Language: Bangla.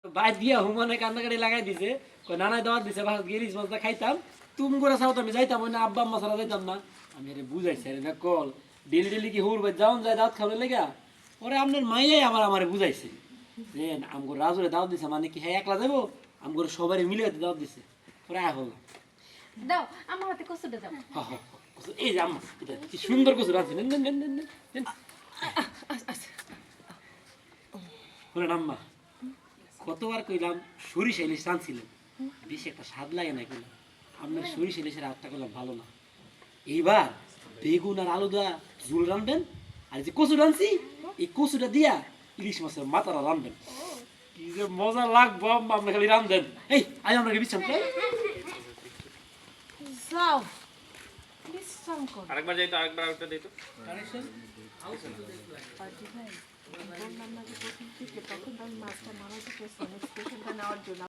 বাইর দিয়া হুমানে কান্নাকাটি লাগাই দিছে কই নানাই দাওয়াত দিছে ভাত গিরিস মাছটা খাইতাম তুমি করে চাও তো আমি যাইতাম না আব্বা আম্মা ছাড়া যাইতাম না আমি আরে বুঝাইছি আরে না কল ডেলি ডেলি কি হুর ভাই যাওন যায় দাওয়াত খাওয়ার লেগা ওরে আপনার মাইয়াই আমারে বুঝাইছে যে আমগো রাজুরে দাওয়াত দিছে মানে কি হ্যাঁ একলা যাবো আমগো সবারই মিলে দাওয়াত দিছে পরে আয় হল দাও আমার হাতে কষ্টটা দাও। এই যে আম্মা এটা কি সুন্দর কচু রাঁধছে নেন নেন নেন নেন নেন বলেন আম্মা কতবার কইলাম সরিষা ইলিশ রাঁধছিলেন বেশি একটা স্বাদ লাগে না কইলাম আপনার সরিষা ইলিশের হাতটা করলাম ভালো না এইবার বেগুন আর আলু দেওয়া ঝুল রাঁধবেন আর যে কচু রাঁধছি এই কচুটা দিয়া ইলিশ মাছের মাথাটা রাঁধবেন কি যে মজা লাগবো আম্মা আপনি খালি রাঁধবেন এই আজ আপনাকে বিশ্রাম করি যাও বিশ্রাম কর। আরেকবার যাই তো আরেকবার আরেকটা দিই তো পার্টি ভাই বললাম না যে প্রথম থেকে তখন আমি মাছটা মারা যেতেছে নেওয়ার জন্য